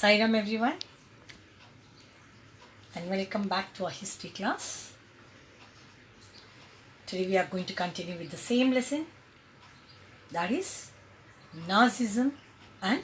Sairam everyone, and welcome back to our history class. Today we are going to continue with the same lesson, that is Nazism and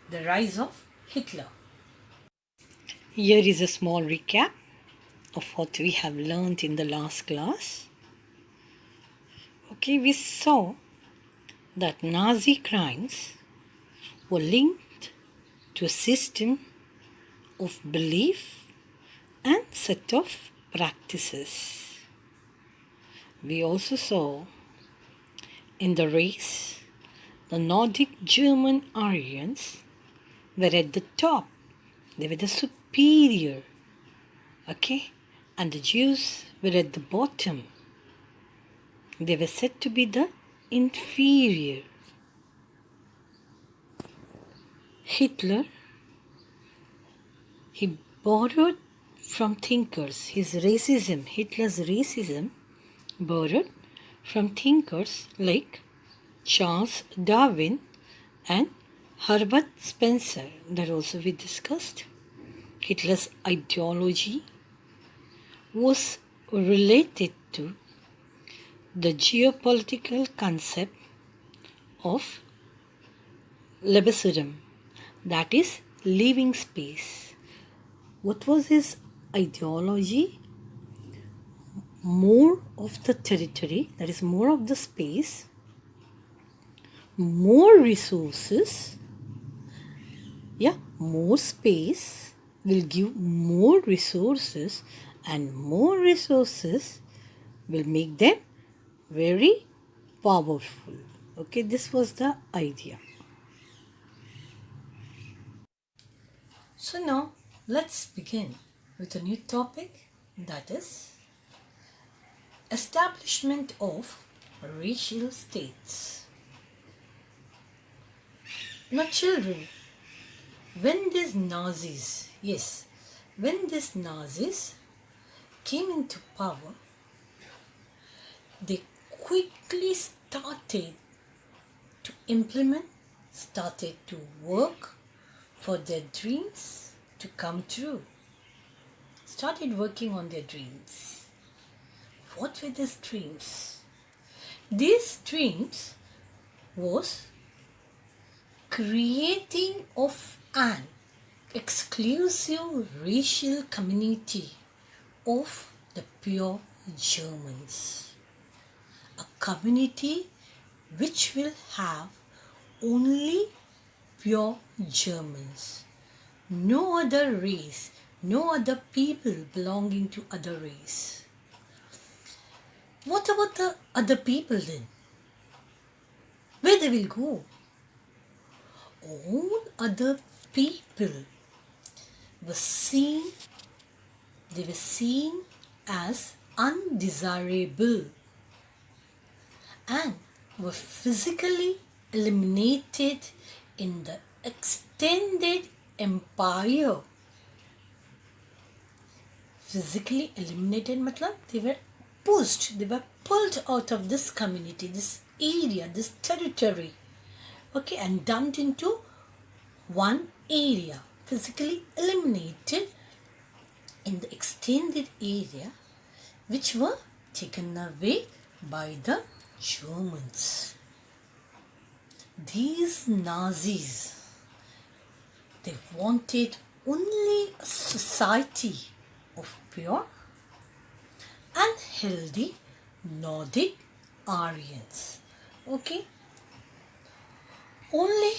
the rise of Hitler. Here is a small recap of what we have learned in the last class. Okay, we saw that Nazi crimes were linked to a system of belief and set of practices. We also saw in the race the Nordic German Aryans were at the top. They were the superior. Okay? And the Jews were at the bottom. They were said to be the inferior. Hitler, he borrowed from thinkers. Hitler's racism borrowed from thinkers like Charles Darwin and Herbert Spencer, that also we discussed. Hitler's ideology was related to the geopolitical concept of Lebensraum, that is living space. What was his ideology? More of the territory, that is more of the space, more resources. More space will give more resources, and more resources will make them very powerful. Okay, this was the idea. So now let's begin with a new topic, that is establishment of racial states. Now children, when these Nazis came into power, they quickly started to implement, started to work for their dreams to come true. Started working on their dreams. What were these dreams? These dreams was creating of an exclusive racial community of the pure Germans. A community which will have only pure Germans. No other race, no other people belonging to other race. What about the other people then? Where they will go? All other people were seen as undesirable and were physically eliminated in the extended empire. Physically eliminated matlab they were pulled out of this community, this area, this territory, okay, and dumped into one area, physically eliminated in the extended area, which were taken away by the Germans. These Nazis, they wanted only a society of pure and healthy Nordic Aryans. Okay? Only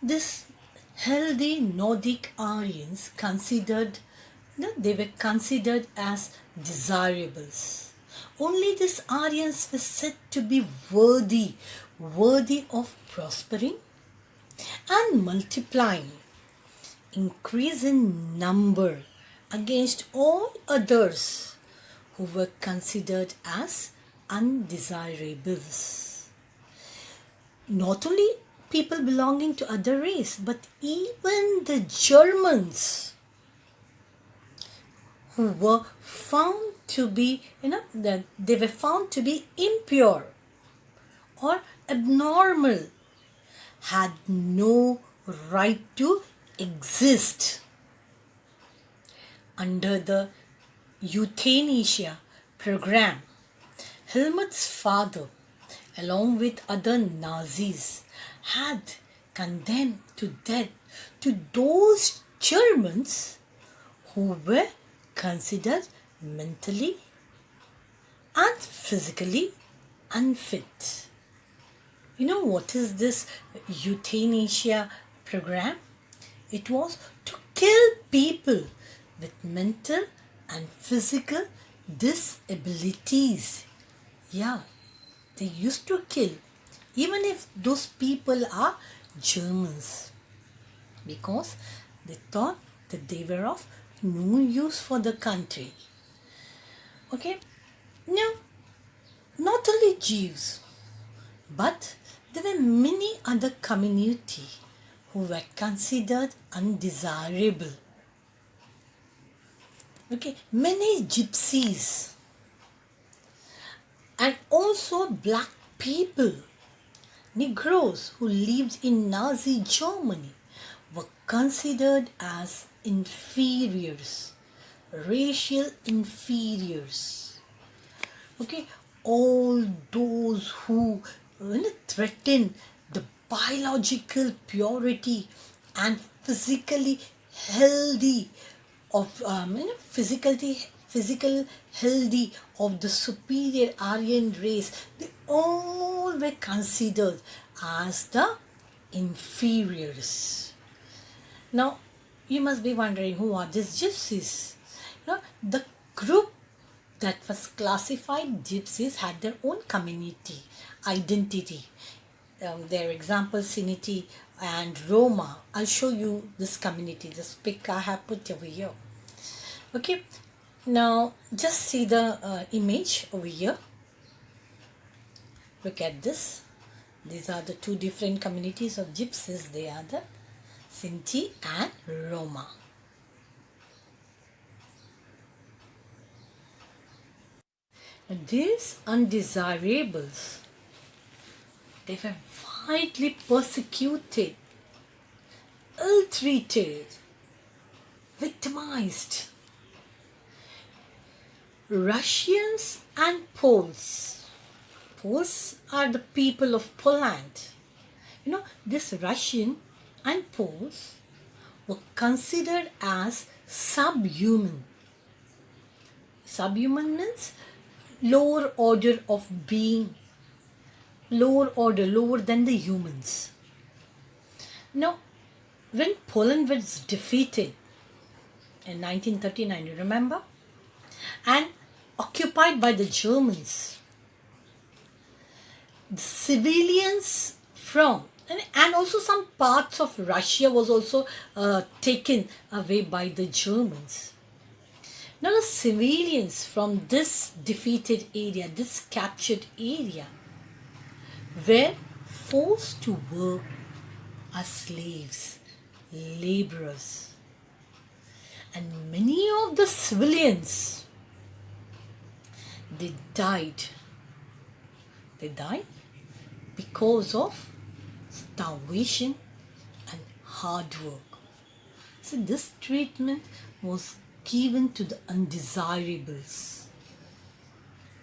this healthy Nordic Aryans they were considered as desirables. Only these Aryans were said to be worthy of prospering and multiplying, increase in number against all others who were considered as undesirables. Not only people belonging to other race, but even the Germans who were found to be, they were found to be impure or abnormal, had no right to exist under the euthanasia program. Helmut's father, along with other Nazis, had condemned to death to those Germans who were considered mentally and physically unfit. You know what is this euthanasia program? It was to kill people with mental and physical disabilities. Yeah, they used to kill even if those people are Germans, because they thought that they were of no use for the country. Okay, now not only Jews, but there were many other communities who were considered undesirable. Okay, many Gypsies and also black people, Negroes who lived in Nazi Germany, were considered as inferiors, racial inferiors. Okay, all those who threaten the biological purity and physically healthy of physical healthy of the superior Aryan race, they all were considered as the inferiors. Now, you must be wondering, who are these Gypsies? The group that was classified Gypsies had their own community identity. Their example, Sinti and Roma. I'll show you this community. This pic I have put over here. Okay, now just see the image over here. Look at this. These are the two different communities of Gypsies. They are the Sinti and Roma. And these undesirables, they were widely persecuted, ill-treated, victimized. Russians and Poles. Poles are the people of Poland. This Russian and Poles were considered as subhuman. Subhuman means lower order of being, lower than the humans. Now, when Poland was defeated in 1939, you remember, and occupied by the Germans, the civilians from and also some parts of Russia was also taken away by the Germans. Now the civilians from this defeated area, this captured area, were forced to work as slaves, laborers. And many of the civilians, they died. They died because of starvation and hard work. So this treatment was given to the undesirables.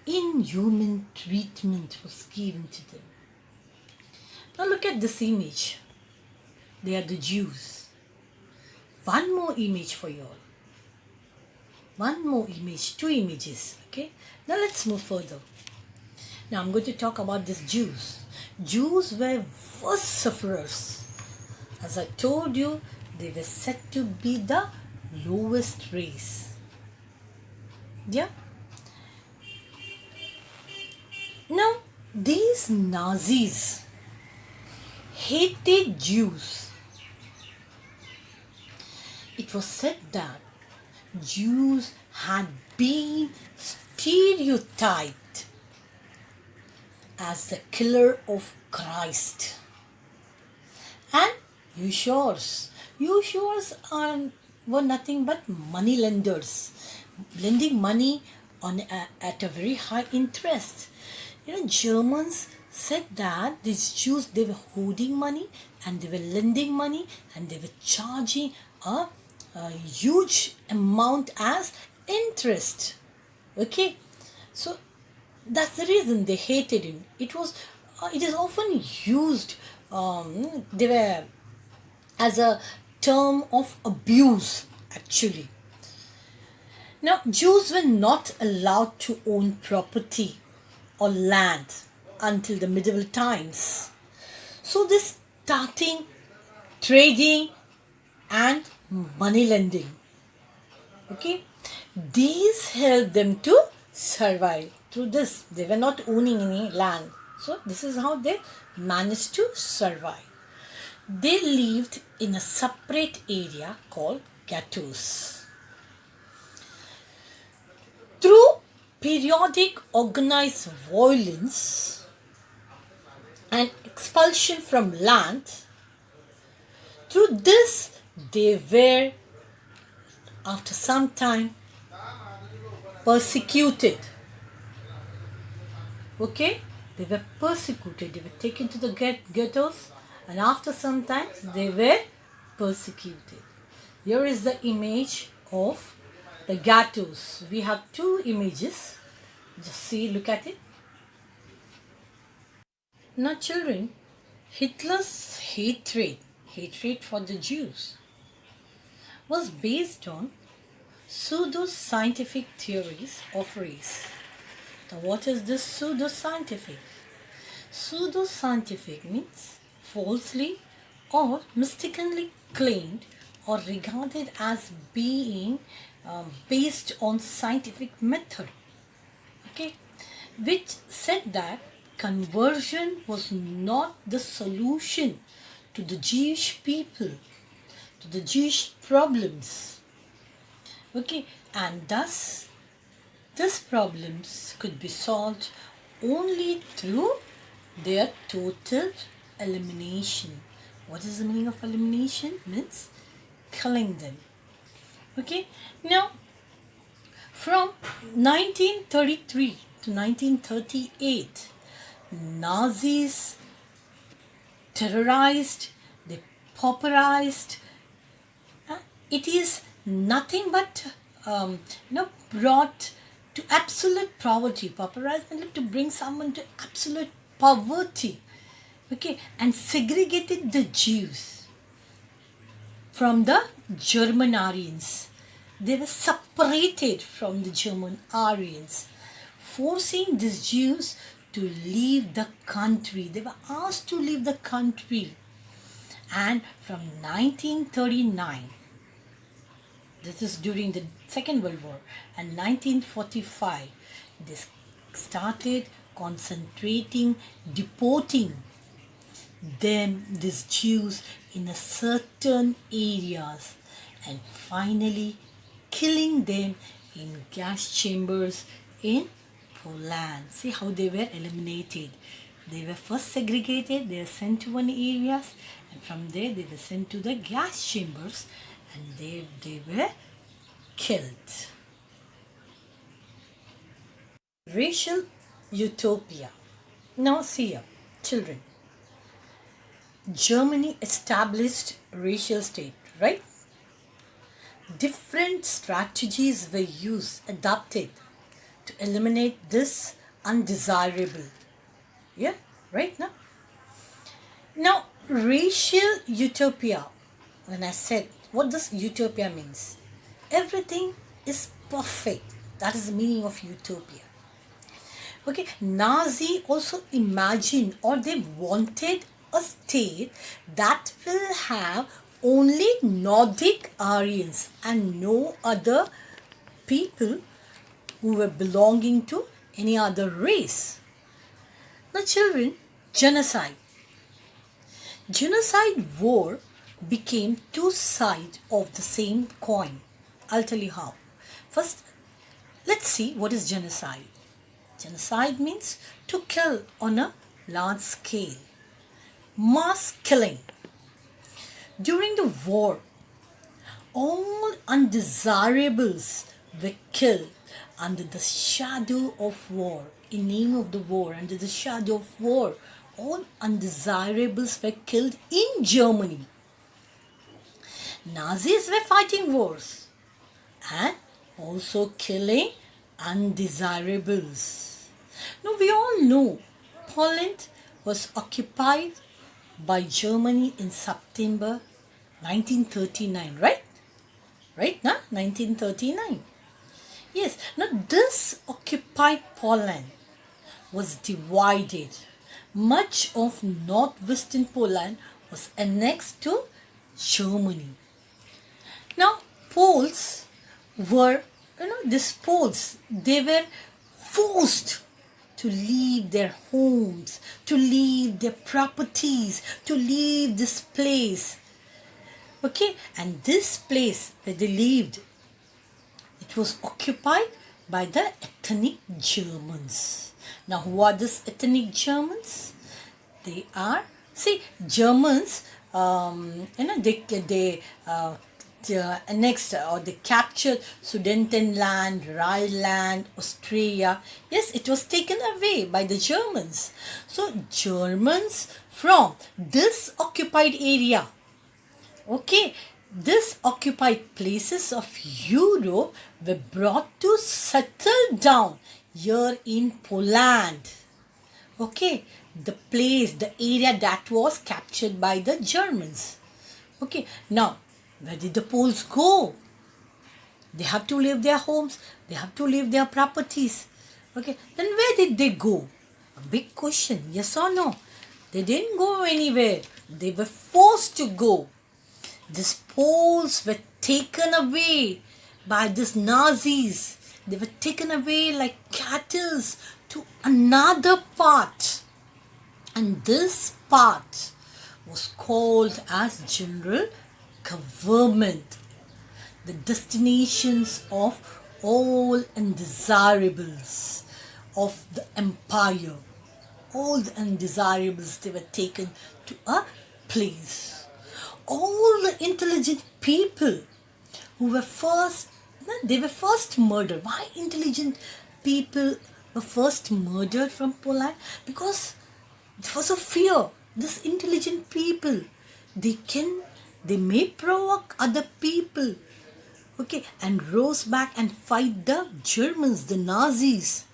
Inhuman treatment was given to them. Now look at this image. They are the Jews. One more image for you all. One more image, two images. Okay. Now let's move further. Now I'm going to talk about these Jews. Jews were worst sufferers. As I told you, they were said to be the lowest race. Yeah. Now these Nazis hated Jews. It was said that Jews had been stereotyped as the killer of Christ. And ushers were nothing but money lenders, lending money at a very high interest. Germans said that these Jews, they were hoarding money and they were lending money and they were charging a huge amount as interest. Okay, so that's the reason they hated him. It is often used, they were as a term of abuse actually. Now, Jews were not allowed to own property or land until the medieval times. So this starting trading and money lending. Okay, these helped them to survive. Through this, they were not owning any land. So this is how they managed to survive. They lived in a separate area called Ghettos. Through periodic organized violence and expulsion from land, through this they were after some time persecuted. Okay, they were persecuted, they were taken to the ghettos, and after some time they were persecuted. Here is the image of the ghettos. We have two images. Just see, look at it. Now children, Hitler's hatred for the Jews was based on pseudo-scientific theories of race. Now what is this pseudo-scientific? Pseudo-scientific means falsely or mistakenly claimed or regarded as being based on scientific method, okay, which said that conversion was not the solution to the Jewish people, to the Jewish problems, okay, and thus these problems could be solved only through their total elimination. What is the meaning of elimination? Means killing them. Okay, now from 1933 to 1938, Nazis terrorized, they pauperized. It is nothing but brought to absolute poverty. Pauperized means to bring someone to absolute poverty. Okay, and segregated the Jews from the German Aryans. They were separated from the German Aryans, forcing these Jews to leave the country. They were asked to leave the country. And from 1939, this is during the Second World War, and 1945, they started concentrating, deporting these Jews in a certain areas, and finally killing them in gas chambers in Poland. See how they were eliminated. They were first segregated, they were sent to one areas, and from there they were sent to the gas chambers, and they were killed. Racial utopia. Now see here, children. Germany established racial state, right? Different strategies were used, adopted to eliminate this undesirable. Yeah, right now. Now, racial utopia. When I said, what does utopia means? Everything is perfect. That is the meaning of utopia. Okay, Nazi also imagined, or they wanted a state that will have only Nordic Aryans and no other people who were belonging to any other race. Now children, genocide. Genocide war became two sides of the same coin. I'll tell you how. First, let's see what is genocide. Genocide means to kill on a large scale. Mass killing. During the war, all undesirables were killed under the shadow of war. In name of the war, under the shadow of war, all undesirables were killed in Germany. Nazis were fighting wars and also killing undesirables. Now we all know Poland was occupied by Germany in September 1939, right? Right now, 1939. Yes, now this occupied Poland was divided. Much of northwestern Poland was annexed to Germany. Now, Poles were, these Poles, they were forced to leave their homes, to leave their properties, to leave this place. Okay, and this place where they lived, it was occupied by the ethnic Germans. Now, who are these ethnic Germans? They are, Germans, they annexed or they captured Sudetenland, Rhineland, Austria. Yes, it was taken away by the Germans. So, Germans from this occupied area, okay, this occupied places of Europe were brought to settle down here in Poland. Okay, the place, the area that was captured by the Germans. Okay, now, where did the Poles go? They have to leave their homes, they have to leave their properties. Okay, then where did they go? A big question, yes or no? They didn't go anywhere. They were forced to go. These Poles were taken away by these Nazis. They were taken away like cattle to another part. And this part was called as general government. The destinations of all undesirables of the empire. All the undesirables, they were taken to a place. All the intelligent people who were first, they were first murdered. Why intelligent people were first murdered from Poland? Because there was a fear. These intelligent people, they may provoke other people, okay, and rose back and fight the Germans, the Nazis.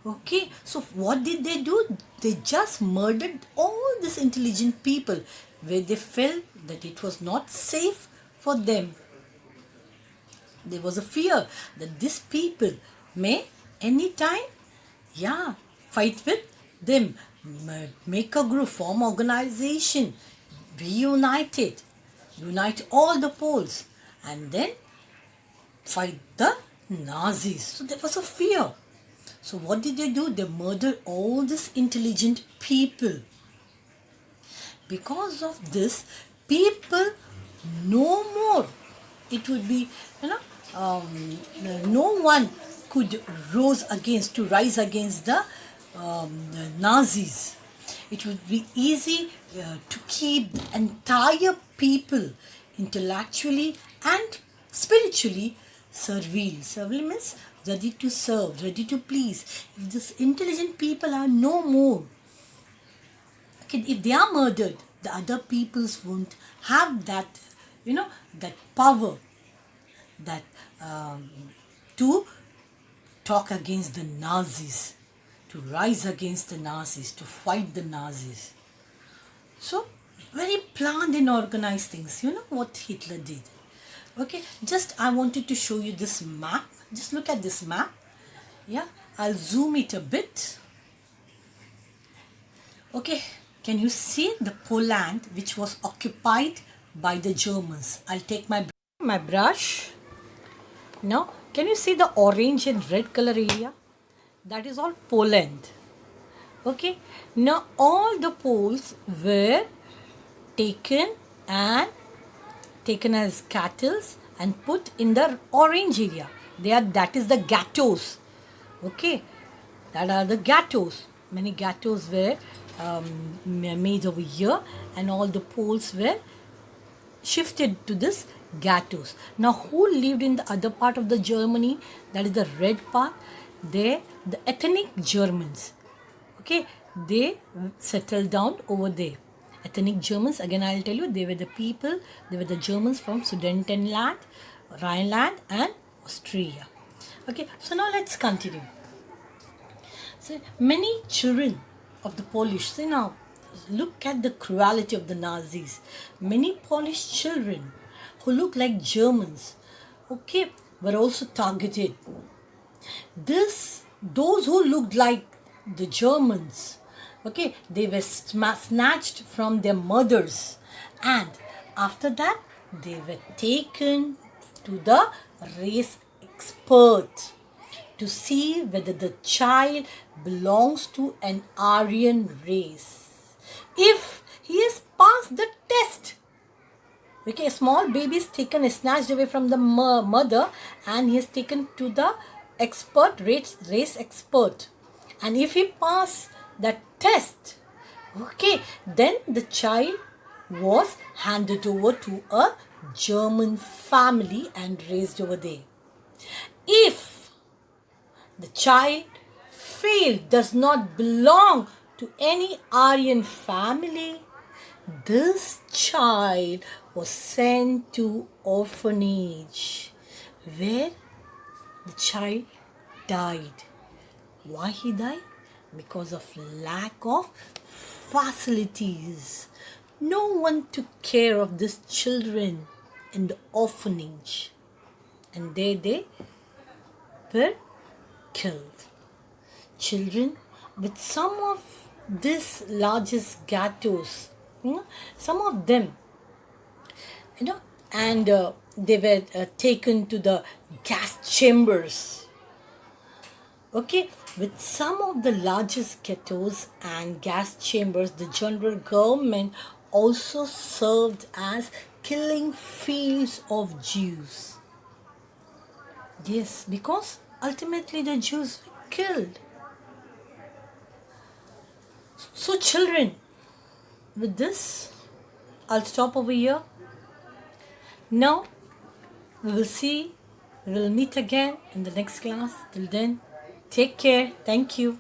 Okay, so what did they do? They just murdered all these intelligent people where they felt that it was not safe for them. There was a fear that these people may anytime, fight with them, make a group, form organization, be united, unite all the Poles, and then fight the Nazis. So there was a fear. So what did they do? They murdered all these intelligent people. Because of this, people no more, it would be, no one could rise against the Nazis. It would be easy to keep the entire people intellectually and spiritually servile. Servile means ready to serve, ready to please. If these intelligent people are no more, okay, if they are murdered, the other peoples won't have that, that power, that to talk against the Nazis, to rise against the Nazis, to fight the Nazis. So, very planned and organized things. You know what Hitler did. Okay, just I wanted to show you this map. Just look at this map. Yeah, I'll zoom it a bit. Okay, can you see the Poland which was occupied by the Germans? I'll take my brush. Now, can you see the orange and red color area? That is all Poland. Okay, now all the Poles were taken as cattle and put in the orange area. That is the Ghettos. Okay, that are the Ghettos. Many Ghettos were made over here, and all the Poles were shifted to this Ghettos. Now, who lived in the other part of the Germany? That is the red part. They, the ethnic Germans. Okay, they settled down over there. Ethnic Germans, again I'll tell you, they were the people, they were the Germans from Sudetenland, Rhineland and Austria. Okay, so now let's continue. So many children of the Polish, see now, look at the cruelty of the Nazis. Many Polish children who look like Germans, okay, were also targeted. Those who looked like the Germans, okay, they were snatched from their mothers, and after that they were taken to the race expert to see whether the child belongs to an Aryan race. If he has passed the test, okay, a small baby is taken, is snatched away from the mother, and he is taken to the expert, race expert. And if he passes that test, okay, then the child was handed over to a German family and raised over there. If the child failed, does not belong to any Aryan family, this child was sent to orphanage, where the child died. Why he died? Because of lack of facilities. No one took care of these children in the orphanage, and there they were killed. Children with some of these largest ghettos, some of them, and they were taken to the gas chambers. Okay, with some of the largest ghettos and gas chambers, the general government also served as killing fields of Jews. Yes, because ultimately the Jews were killed. So children, with this, I'll stop over here. Now, we will meet again in the next class. Till then, take care. Thank you.